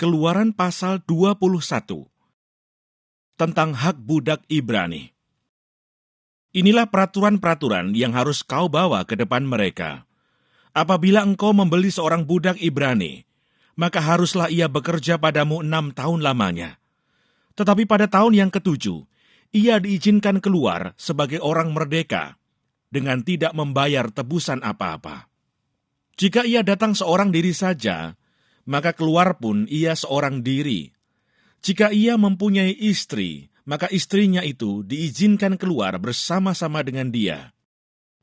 Keluaran pasal 21 tentang hak budak Ibrani. Inilah peraturan-peraturan yang harus kau bawa ke depan mereka. Apabila engkau membeli seorang budak Ibrani, maka haruslah ia bekerja padamu 6 tahun lamanya. Tetapi pada tahun yang ke-7, ia diizinkan keluar sebagai orang merdeka dengan tidak membayar tebusan apa-apa. Jika ia datang seorang diri saja, maka keluar pun ia seorang diri. Jika ia mempunyai istri, maka istrinya itu diizinkan keluar bersama-sama dengan dia.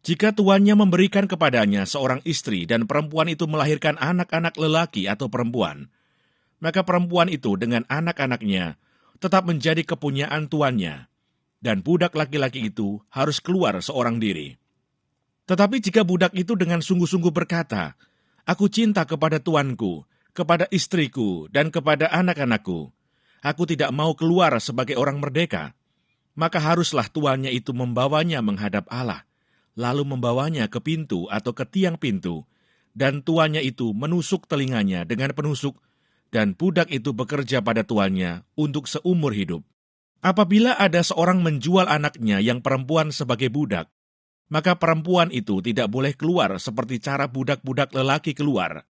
Jika tuannya memberikan kepadanya seorang istri dan perempuan itu melahirkan anak-anak lelaki atau perempuan, maka perempuan itu dengan anak-anaknya tetap menjadi kepunyaan tuannya, dan budak laki-laki itu harus keluar seorang diri. Tetapi jika budak itu dengan sungguh-sungguh berkata, "Aku cinta kepada tuanku, kepada istriku, dan kepada anak-anakku, aku tidak mau keluar sebagai orang merdeka," maka haruslah tuannya itu membawanya menghadap Allah, lalu membawanya ke pintu atau ke tiang pintu, dan tuannya itu menusuk telinganya dengan penusuk, dan budak itu bekerja pada tuannya untuk seumur hidup. Apabila ada seorang menjual anaknya yang perempuan sebagai budak, maka perempuan itu tidak boleh keluar seperti cara budak-budak lelaki keluar.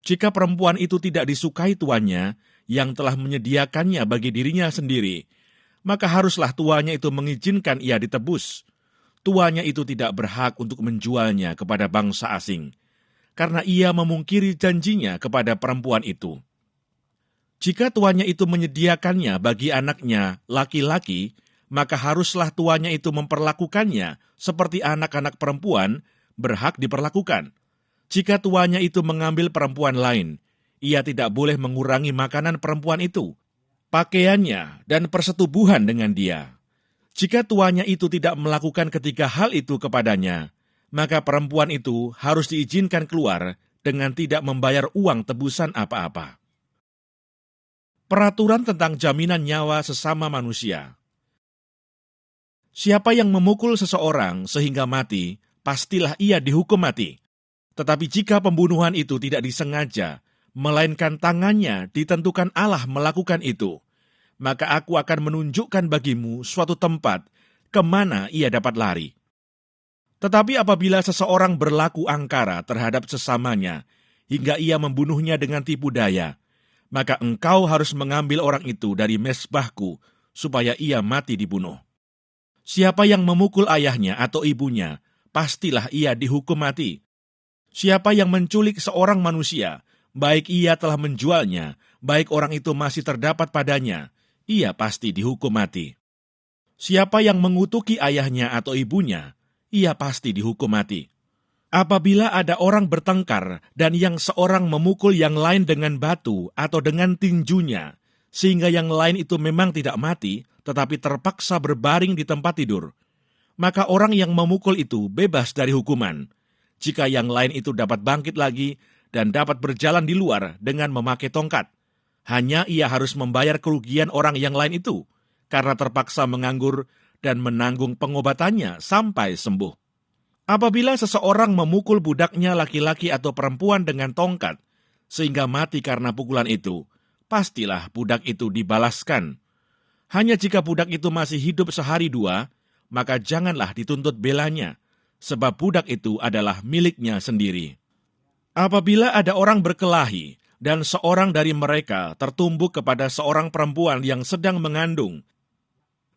Jika perempuan itu tidak disukai tuannya yang telah menyediakannya bagi dirinya sendiri, maka haruslah tuannya itu mengizinkan ia ditebus. Tuannya itu tidak berhak untuk menjualnya kepada bangsa asing, karena ia memungkiri janjinya kepada perempuan itu. Jika tuannya itu menyediakannya bagi anaknya laki-laki, maka haruslah tuannya itu memperlakukannya seperti anak-anak perempuan berhak diperlakukan. Jika tuannya itu mengambil perempuan lain, ia tidak boleh mengurangi makanan perempuan itu, pakaiannya, dan persetubuhan dengan dia. Jika tuannya itu tidak melakukan ketiga hal itu kepadanya, maka perempuan itu harus diizinkan keluar dengan tidak membayar uang tebusan apa-apa. Peraturan tentang jaminan nyawa sesama manusia. Siapa yang memukul seseorang sehingga mati, pastilah ia dihukum mati. Tetapi jika pembunuhan itu tidak disengaja, melainkan tangannya ditentukan Allah melakukan itu, maka aku akan menunjukkan bagimu suatu tempat kemana ia dapat lari. Tetapi apabila seseorang berlaku angkara terhadap sesamanya, hingga ia membunuhnya dengan tipu daya, maka engkau harus mengambil orang itu dari mezbahku, supaya ia mati dibunuh. Siapa yang memukul ayahnya atau ibunya, pastilah ia dihukum mati. Siapa yang menculik seorang manusia, baik ia telah menjualnya, baik orang itu masih terdapat padanya, ia pasti dihukum mati. Siapa yang mengutuki ayahnya atau ibunya, ia pasti dihukum mati. Apabila ada orang bertengkar dan yang seorang memukul yang lain dengan batu atau dengan tinjunya, sehingga yang lain itu memang tidak mati, tetapi terpaksa berbaring di tempat tidur, maka orang yang memukul itu bebas dari hukuman. Jika yang lain itu dapat bangkit lagi dan dapat berjalan di luar dengan memakai tongkat, hanya ia harus membayar kerugian orang yang lain itu, karena terpaksa menganggur dan menanggung pengobatannya sampai sembuh. Apabila seseorang memukul budaknya laki-laki atau perempuan dengan tongkat, sehingga mati karena pukulan itu, pastilah budak itu dibalaskan. Hanya jika budak itu masih hidup sehari dua, maka janganlah dituntut belanya, sebab budak itu adalah miliknya sendiri. Apabila ada orang berkelahi, dan seorang dari mereka tertumbuk kepada seorang perempuan yang sedang mengandung,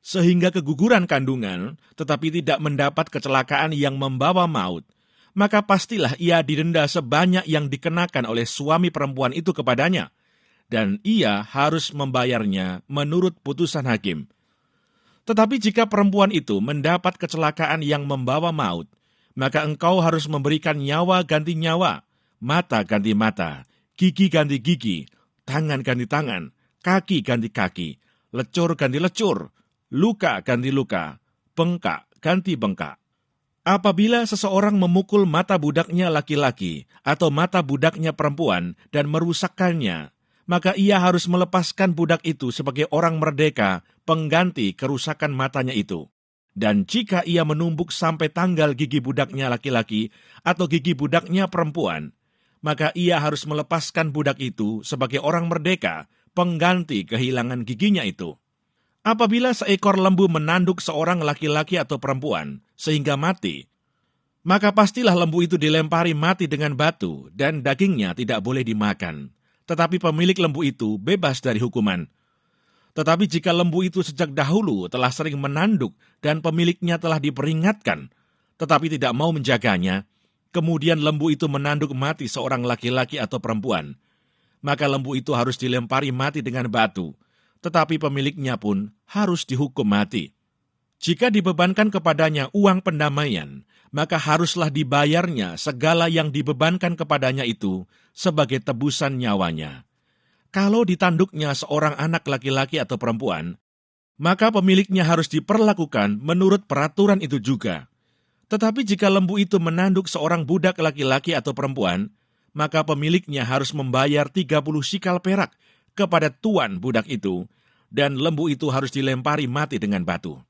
sehingga keguguran kandungan, tetapi tidak mendapat kecelakaan yang membawa maut, maka pastilah ia didenda sebanyak yang dikenakan oleh suami perempuan itu kepadanya, dan ia harus membayarnya menurut putusan hakim. Tetapi jika perempuan itu mendapat kecelakaan yang membawa maut, maka engkau harus memberikan nyawa ganti nyawa, mata ganti mata, gigi ganti gigi, tangan ganti tangan, kaki ganti kaki, lecur ganti lecur, luka ganti luka, bengkak ganti bengkak. Apabila seseorang memukul mata budaknya laki-laki atau mata budaknya perempuan dan merusakkannya, maka ia harus melepaskan budak itu sebagai orang merdeka pengganti kerusakan matanya itu. Dan jika ia menumbuk sampai tanggal gigi budaknya laki-laki atau gigi budaknya perempuan, maka ia harus melepaskan budak itu sebagai orang merdeka, pengganti kehilangan giginya itu. Apabila seekor lembu menanduk seorang laki-laki atau perempuan sehingga mati, maka pastilah lembu itu dilempari mati dengan batu dan dagingnya tidak boleh dimakan. Tetapi pemilik lembu itu bebas dari hukuman. Tetapi jika lembu itu sejak dahulu telah sering menanduk dan pemiliknya telah diperingatkan, tetapi tidak mau menjaganya, kemudian lembu itu menanduk mati seorang laki-laki atau perempuan, maka lembu itu harus dilempari mati dengan batu, tetapi pemiliknya pun harus dihukum mati. Jika dibebankan kepadanya uang pendamaian, maka haruslah dibayarnya segala yang dibebankan kepadanya itu sebagai tebusan nyawanya. Kalau ditanduknya seorang anak laki-laki atau perempuan, maka pemiliknya harus diperlakukan menurut peraturan itu juga. Tetapi jika lembu itu menanduk seorang budak laki-laki atau perempuan, maka pemiliknya harus membayar 30 sikal perak kepada tuan budak itu, dan lembu itu harus dilempari mati dengan batu.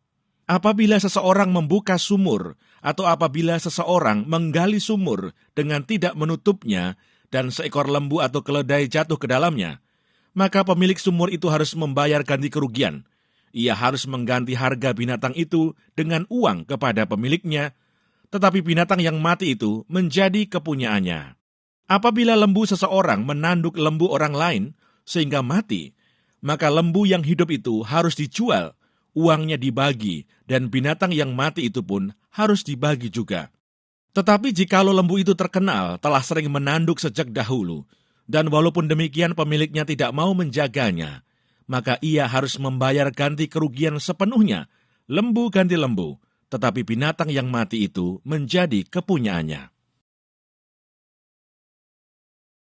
Apabila seseorang membuka sumur, atau apabila seseorang menggali sumur dengan tidak menutupnya, dan seekor lembu atau keledai jatuh ke dalamnya, maka pemilik sumur itu harus membayar ganti kerugian. Ia harus mengganti harga binatang itu dengan uang kepada pemiliknya, tetapi binatang yang mati itu menjadi kepunyaannya. Apabila lembu seseorang menanduk lembu orang lain sehingga mati, maka lembu yang hidup itu harus dijual, uangnya dibagi, dan binatang yang mati itu pun harus dibagi juga. Tetapi jikalau lembu itu terkenal telah sering menanduk sejak dahulu, dan walaupun demikian pemiliknya tidak mau menjaganya, maka ia harus membayar ganti kerugian sepenuhnya, lembu ganti lembu, tetapi binatang yang mati itu menjadi kepunyaannya.